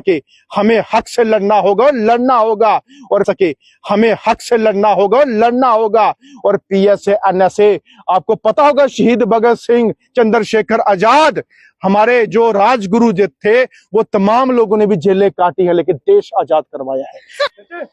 सके हमें हक से लड़ना होगा, लड़ना होगा और सके हमें हक से लड़ना होगा, लड़ना होगा। और पीएसए एनएसए, आपको पता होगा शहीद भगत सिंह, चंद्रशेखर आजाद, हमारे जो राजगुरु जो थे, वो तमाम लोगों ने भी जेलें काटी है, लेकिन देश आजाद करवाया है।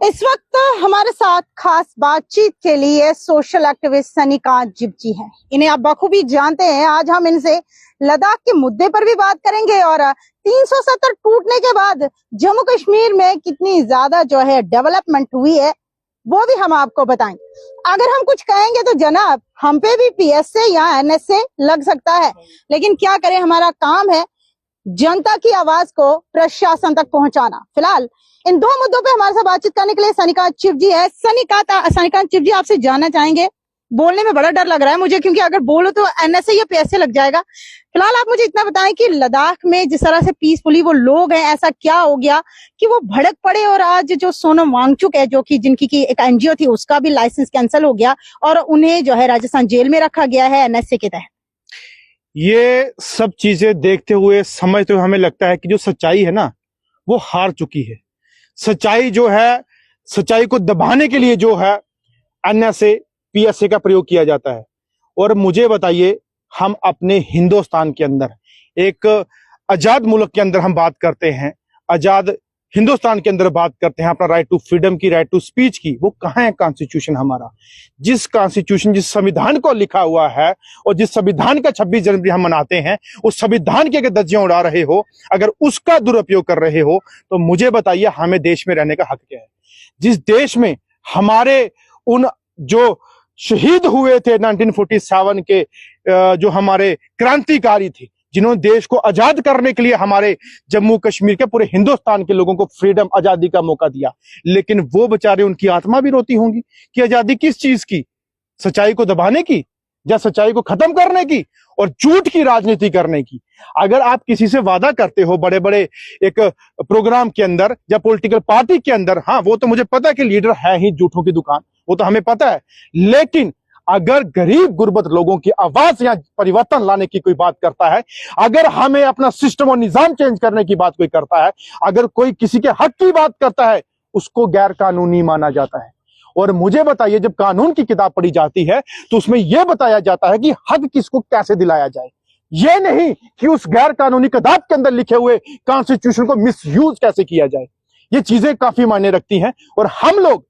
इस वक्त हमारे साथ खास बातचीत के लिए सोशल एक्टिविस्ट सनिकांत जिप्जी हैं। इन्हें आप बखूबी जानते हैं। आज हम इनसे लद्दाख के मुद्दे पर भी बात करेंगे और 370 टूटने के बाद जम्मू कश्मीर में कितनी ज्यादा जो है डेवलपमेंट हुई है वो भी हम आपको बताएंगे। अगर हम कुछ कहेंगे तो जनाब हम पे भी पीएसए या एनएसए लग सकता है, लेकिन क्या करें, हमारा काम है जनता की आवाज को प्रशासन तक पहुंचाना। फिलहाल इन दो मुद्दों पे हमारे साथ बातचीत करने के लिए सनिकांत जिप्जी है। सनिकांत जिप्जी, आपसे जानना चाहेंगे, बोलने में बड़ा डर लग रहा है मुझे, क्योंकि अगर बोलो तो एनएसए या पीएसए लग जाएगा। फिलहाल आप मुझे इतना बताएं कि लद्दाख में जिस तरह से पीसफुली वो लोग हैं, ऐसा क्या हो गया कि वो भड़क पड़े और आज जो सोनम वांगचुक है, जो कि जिनकी की एक एनजीओ थी, उसका भी लाइसेंस कैंसिल हो गया और उन्हें जो है राजस्थान जेल में रखा गया है एनएसए के तहत। ये सब चीजें देखते हुए, समझते हुए हमें लगता है कि जो सच्चाई है ना, वो हार चुकी है। सच्चाई जो है, सच्चाई को दबाने के लिए जो है एनएसए पीएसए का प्रयोग किया जाता है। और मुझे बताइए, हम अपने हिंदुस्तान के अंदर, एक आजाद मुल्क के अंदर हम बात करते हैं, आजाद हिंदुस्तान के अंदर बात करते हैं अपना राइट टू फ्रीडम की, राइट टू स्पीच की। वो कहाँ है कॉन्स्टिट्यूशन हमारा? जिस कॉन्स्टिट्यूशन, जिस संविधान को लिखा हुआ है और जिस संविधान का 26 जनवरी हम मनाते हैं, उस संविधान के अगर धज्जियां उड़ा रहे हो, अगर उसका दुरुपयोग कर रहे हो, तो मुझे बताइए हमें देश में रहने का हक क्या है? जिस देश में हमारे उन जो शहीद हुए थे 1947 के जो हमारे क्रांतिकारी थे, जिन्होंने देश को आजाद करने के लिए हमारे जम्मू कश्मीर के, पूरे हिंदुस्तान के लोगों को फ्रीडम, आजादी का मौका दिया, लेकिन वो बेचारे, उनकी आत्मा भी रोती होंगी कि आजादी किस चीज की? सच्चाई को दबाने की, या सच्चाई को खत्म करने की और झूठ की राजनीति करने की? अगर आप किसी से वादा करते हो बड़े बड़े एक प्रोग्राम के अंदर या पॉलिटिकल पार्टी के अंदर, हाँ वो तो मुझे पता है कि लीडर है ही झूठों की दुकान, वो तो हमें पता है, लेकिन अगर गरीब गुर्बत लोगों की आवाज या परिवर्तन लाने की कोई बात करता है, अगर हमें अपना सिस्टम और निजाम चेंज करने की बात कोई करता है, अगर कोई किसी के हक की बात करता है, उसको गैर कानूनी माना जाता है। और मुझे बताइए, जब कानून की किताब पढ़ी जाती है तो उसमें यह बताया जाता है कि हक किसको कैसे दिलाया जाए, यह नहीं कि उस गैर कानूनी किताब के अंदर लिखे हुए कॉन्स्टिट्यूशन को मिसयूज कैसे किया जाए। ये चीजें काफी मायने रखती हैं। और हम लोग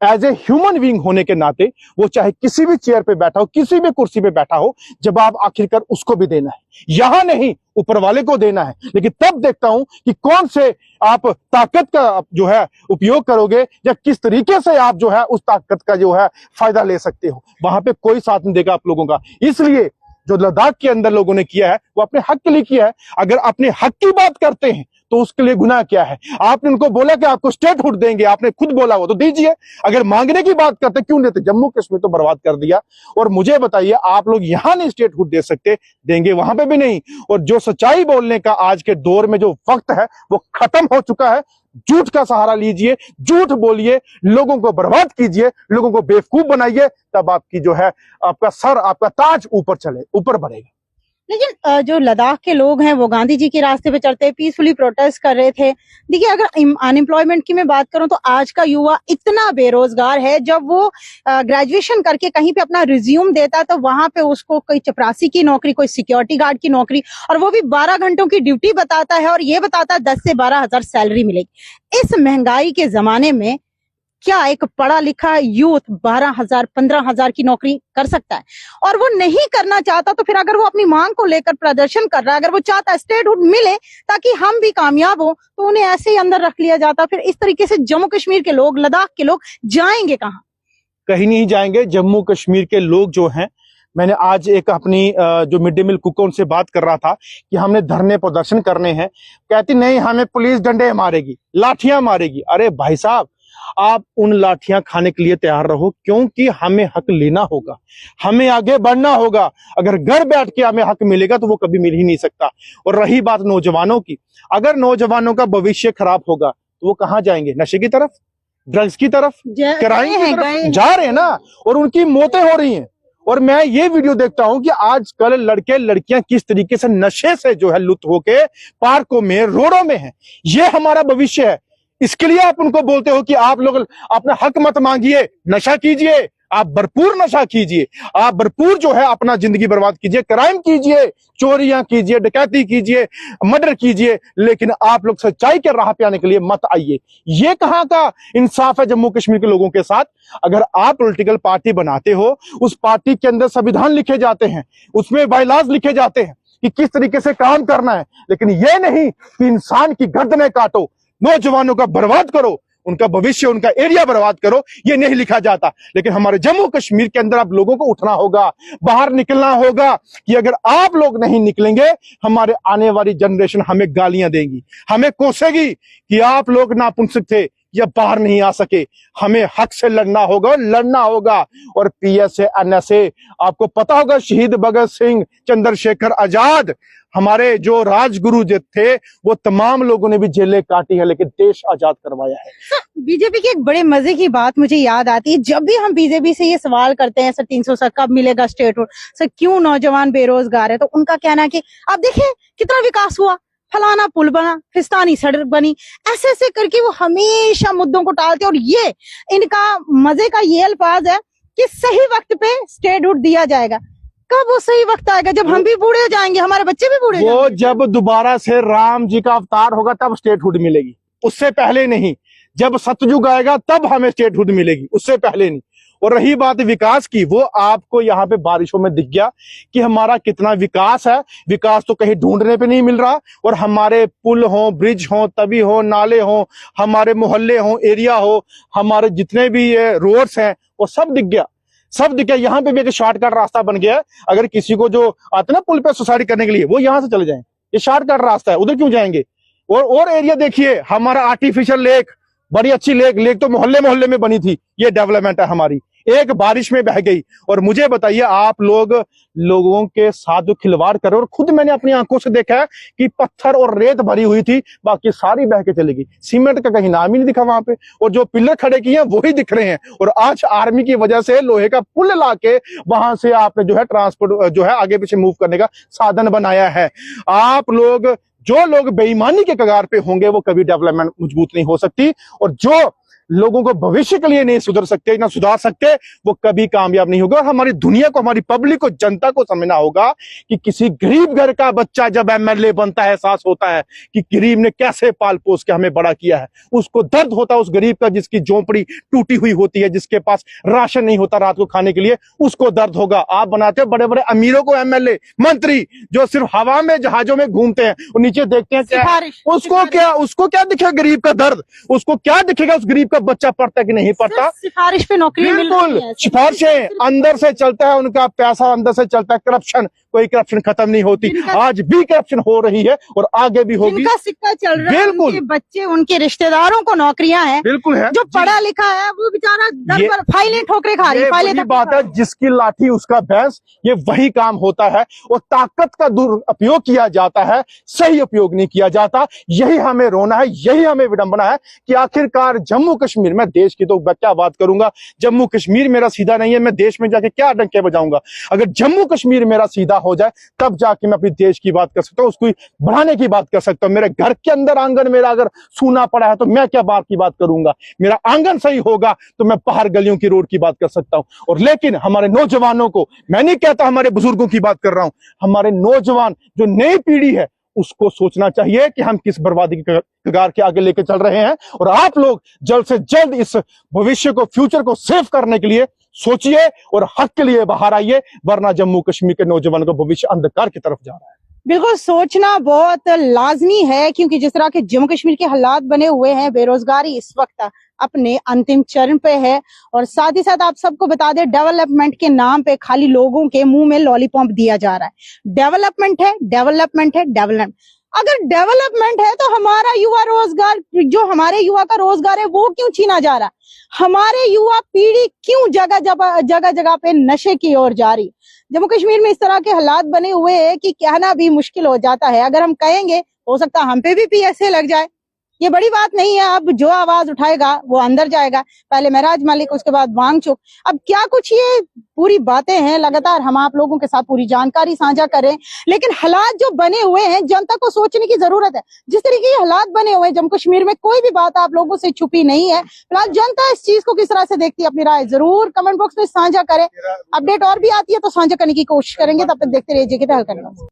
एज ए ह्यूमन बीइंग होने के नाते, वो चाहे किसी भी चेयर पे बैठा हो, किसी भी कुर्सी पे बैठा हो, जवाब आखिरकार उसको भी देना है, यहां नहीं ऊपर वाले को देना है। लेकिन तब देखता हूं कि कौन से आप ताकत का जो है उपयोग करोगे, या किस तरीके से आप जो है उस ताकत का जो है फायदा ले सकते हो। वहां पे कोई साथ नहीं देगा आप लोगों का। इसलिए जो लद्दाख के अंदर लोगों ने किया है, वो अपने हक के लिए किया है। अगर अपने हक की बात करते हैं तो उसके लिए गुनाह क्या है? आपने उनको बोला कि आपको स्टेटहुड देंगे, आपने खुद बोला वो तो दीजिए। अगर मांगने की बात करते क्यों देते? जम्मू कश्मीर तो बर्बाद कर दिया। और मुझे बताइए, आप लोग यहां नहीं स्टेटहुड दे सकते, देंगे वहां पे भी नहीं। और जो सच्चाई बोलने का आज के दौर में जो वक्त है, वो खत्म हो चुका है। झूठ का सहारा लीजिए, झूठ बोलिए, लोगों को बर्बाद कीजिए, लोगों को बेवकूफ बनाइए, तब आपकी जो है आपका सर, आपका ताज ऊपर चले, ऊपर बढ़ेगा। लेकिन जो लद्दाख के लोग हैं वो गांधी जी के रास्ते पे चलते पीसफुली प्रोटेस्ट कर रहे थे। देखिए, अगर अनएम्प्लॉयमेंट की मैं बात करूं तो आज का युवा इतना बेरोजगार है, जब वो ग्रेजुएशन करके कहीं पे अपना रिज्यूम देता है तो वहां पे उसको कोई चपरासी की नौकरी, कोई सिक्योरिटी गार्ड की नौकरी, और वो भी 12 घंटों की ड्यूटी बताता है, और ये बताता है 10 से 12 हजार सैलरी मिलेगी। इस महंगाई के जमाने में क्या एक पढ़ा लिखा यूथ 12,000 15,000 की नौकरी कर सकता है? और वो नहीं करना चाहता, तो फिर अगर वो अपनी मांग को लेकर प्रदर्शन कर रहा है, अगर वो चाहता है स्टेटहुड मिले ताकि हम भी कामयाब हो, तो उन्हें ऐसे ही अंदर रख लिया जाता। फिर इस तरीके से जम्मू कश्मीर के लोग, लद्दाख के लोग जाएंगे कहाँ? कहीं नहीं जाएंगे। जम्मू कश्मीर के लोग जो हैं, मैंने आज एक अपनी जो मिड डे मील कुकों से बात कर रहा था कि हमने धरने प्रदर्शन करने हैं, कहती नहीं हमें पुलिस डंडे मारेगी, लाठियां मारेगी। अरे भाई साहब, आप उन लाठियां खाने के लिए तैयार रहो, क्योंकि हमें हक लेना होगा, हमें आगे बढ़ना होगा। अगर घर बैठ के हमें हक मिलेगा तो वो कभी मिल ही नहीं सकता। और रही बात नौजवानों की, अगर नौजवानों का भविष्य खराब होगा तो वो कहाँ जाएंगे? नशे की तरफ, ड्रग्स की तरफ, क्राइम की तरफ जा रहे हैं ना, और उनकी मौतें हो रही हैं। और मैं ये वीडियो देखता हूं कि आजकल लड़के लड़कियां किस तरीके से नशे से जो है लुप्त होके पार्कों में रोडों में हैं। ये हमारा भविष्य है। इसके लिए आप उनको बोलते हो कि आप लोग अपना हक मत मांगिए, नशा कीजिए, आप भरपूर नशा कीजिए, आप भरपूर जो है अपना जिंदगी बर्बाद कीजिए, क्राइम कीजिए, चोरियां कीजिए, डकैती कीजिए, मर्डर कीजिए, लेकिन आप लोग सच्चाई के राह पे आने के लिए मत आइए। ये कहां का इंसाफ है जम्मू कश्मीर के लोगों के साथ? अगर आप पॉलिटिकल पार्टी बनाते हो, उस पार्टी के अंदर संविधान लिखे जाते हैं, उसमें बायलॉज लिखे जाते हैं कि किस तरीके से काम करना है, लेकिन ये नहीं कि इंसान की गर्दनें काटो, नौजवानों का बर्बाद करो, उनका भविष्य, उनका एरिया बर्बाद करो, ये नहीं लिखा जाता। लेकिन हमारे जम्मू कश्मीर के अंदर आप लोगों को उठना होगा, बाहर निकलना होगा कि अगर आप लोग नहीं निकलेंगे, हमारे आने वाली जनरेशन हमें गालियां देगी, हमें कोसेगी कि आप लोग नापुंसक थे या बाहर नहीं आ सके। हमें हक से लड़ना होगा, लड़ना होगा। और पीएसए, एनएसए, आपको पता होगा शहीद भगत सिंह, चंद्रशेखर आजाद, हमारे जो राजगुरु जो थे, वो तमाम लोगों ने भी जेलें काटी है, लेकिन देश आजाद करवाया है। बीजेपी की एक बड़े मजे की बात मुझे याद आती है, जब भी हम बीजेपी से ये सवाल करते हैं सर 300 सर कब मिलेगा स्टेटहुड, सर क्यों नौजवान बेरोजगार है, तो उनका कहना है कि आप देखिए कितना विकास हुआ, फलाना पुल बना, फिस्तानी सड़क बनी, ऐसे ऐसे करके वो हमेशा मुद्दों को टालते। और ये इनका मजे का ये अल्फाज है कि सही वक्त पे स्टेटहुड दिया जाएगा। कब वो सही वक्त आएगा? जब हम भी बूढ़े हो जाएंगे, हमारे बच्चे भी बूढ़े वो जब दोबारा से राम जी का अवतार होगा तब स्टेटहुड मिलेगी, उससे पहले नहीं। जब सतयुग आएगा तब हमें स्टेटहुड मिलेगी, उससे पहले नहीं। और रही बात विकास की, वो आपको यहाँ पे बारिशों में दिख गया कि हमारा कितना विकास है। विकास तो कहीं ढूंढने पे नहीं मिल रहा। और हमारे पुल हो, ब्रिज हो, तवी हो, नाले हो, हमारे मोहल्ले हो, एरिया हो, हमारे जितने भी ये रोड्स हैं, वो सब दिख गया, सब दिख गया। यहाँ पे भी एक शॉर्टकट रास्ता बन गया है। अगर किसी को जो आता है ना पुल पे सुसाइड करने के लिए, वो यहाँ से चले जाएं, ये शॉर्टकट रास्ता है, उधर क्यों जाएंगे? और एरिया देखिए, हमारा आर्टिफिशियल लेक, बड़ी अच्छी लेक तो मोहल्ले मोहल्ले में बनी थी, ये डेवलपमेंट है हमारी, एक बारिश में बह गई। और मुझे बताइए, आप लोगों के साथ जो खिलवाड़ कर रहे हो, और खुद मैंने अपनी आंखों से देखा है कि पत्थर और रेत भरी हुई थी, बाकी सारी बह के चली गई, सीमेंट का कहीं नाम ही नहीं दिखा वहां पे। और जो पिलर खड़े किए हैं वही दिख रहे हैं। और आज आर्मी की वजह से लोहे का पुल लाके वहां से आपने जो है ट्रांसपोर्ट जो है आगे पीछे मूव करने का साधन बनाया है। जो लोग बेईमानी के कगार पे होंगे, वो कभी डेवलपमेंट मजबूत नहीं हो सकती। और जो लोगों को भविष्य के लिए नहीं सुधर सकते, ना सुधार सकते, वो कभी कामयाब नहीं होगा। और हमारी दुनिया को, हमारी पब्लिक को, जनता को समझना होगा कि किसी गरीब घर का बच्चा जब एमएलए बनता है, एहसास होता है कि गरीब ने कैसे पाल पोस के हमें बड़ा किया है। उसको दर्द होता है उस गरीब का जिसकी झोंपड़ी टूटी हुई होती है, जिसके पास राशन नहीं होता रात को खाने के लिए, उसको दर्द होगा। आप बनाते हो बड़े बड़े अमीरों को एमएलए, मंत्री, जो सिर्फ हवा में जहाजों में घूमते हैं और नीचे देखते हैं क्या, उसको क्या दिखेगा गरीब का दर्द? उसको क्या दिखेगा उस गरीब का बच्चा पढ़ता कि नहीं पढ़ता? सिफारिश पे नौकरी मिल रही है, सिफारिशें अंदर से चलता है, उनका पैसा अंदर से चलता है। करप्शन, कोई करप्शन खत्म नहीं होती, आज भी करप्शन हो रही है और आगे भी होगी। जिनका सिक्का चल रहा है, उनके बच्चे, उनके रिश्तेदारों को नौकरियां हैं, बिल्कुल है। जो पढ़ा लिखा है वो बेचारा दर पर फाइलें ठोकरे खा रही है। ये बात है, जिसकी लाठी उसका भैंस, ये वही काम होता है। और ताकत का दुरुपयोग किया जाता है, सही उपयोग नहीं किया जाता। यही हमें रोना है, यही हमें विडंबना है कि आखिरकार जम्मू कश्मीर, मैं देश की तो क्या बात करूंगा, जम्मू कश्मीर मेरा सीधा नहीं है, मैं देश में जाके क्या डंके बजाऊंगा? अगर जम्मू कश्मीर मेरा सीधा हो जाए, तब जाके मैं अपने देश की बात कर सकता हूँ, उसको बढ़ाने की बात कर सकता हूँ। मेरे घर के अंदर आंगन मेरा अगर सूना पड़ा है, तो मैं क्या बात की बात करूंगा? मेरा आंगन सही होगा तो मैं बाहर गलियों की रोड की बात कर सकता हूँ। और लेकिन हमारे नौजवानों को, मैं नहीं कहता हमारे बुजुर्गों की बात कर रहा हूं, हमारे नौजवान जो नई पीढ़ी है, उसको सोचना चाहिए कि हम किस बर्बादी के कगार के आगे लेके चल रहे हैं। और आप लोग जल्द से जल्द इस भविष्य को, फ्यूचर को सेव करने के लिए सोचिए और हक के लिए बाहर आइए, वरना जम्मू कश्मीर के नौजवानों का भविष्य अंधकार की तरफ जा रहा है। बिल्कुल सोचना बहुत लाजमी है, क्योंकि जिस तरह के जम्मू कश्मीर के हालात बने हुए हैं, बेरोजगारी इस वक्त अपने अंतिम चरण पे है। और साथ ही साथ आप सबको बता दें, डेवलपमेंट के नाम पे खाली लोगों के मुंह में लॉलीपॉप दिया जा रहा है। डेवलपमेंट है, डेवलपमेंट है, डेवलपमेंट। अगर डेवलपमेंट है तो हमारा युवा रोजगार, जो हमारे युवा का रोजगार है, वो क्यों छीना जा रहा है? हमारे युवा पीढ़ी क्यों जगह जगह पे नशे की ओर जा रही? जम्मू कश्मीर में इस तरह के हालात बने हुए हैं कि कहना भी मुश्किल हो जाता है। अगर हम कहेंगे, हो सकता है हम पे भी पीएसए लग जाए, ये बड़ी बात नहीं है। अब जो आवाज उठाएगा वो अंदर जाएगा, पहले महराज मलिक, उसके बाद वांगचुक। अब क्या कुछ ये पूरी बातें हैं, लगातार हम आप लोगों के साथ पूरी जानकारी साझा करें, लेकिन हालात जो बने हुए हैं जनता को सोचने की जरूरत है। जिस तरीके के हालात बने हुए हैं जम्मू कश्मीर में, कोई भी बात आप लोगों से छुपी नहीं है। फिलहाल जनता इस चीज को किस तरह से देखती है, अपनी राय जरूर कमेंट बॉक्स में साझा करें। अपडेट और भी आती है तो साझा करने की कोशिश करेंगे। तब तक देखते रहिए जेके हल्का न्यूज़।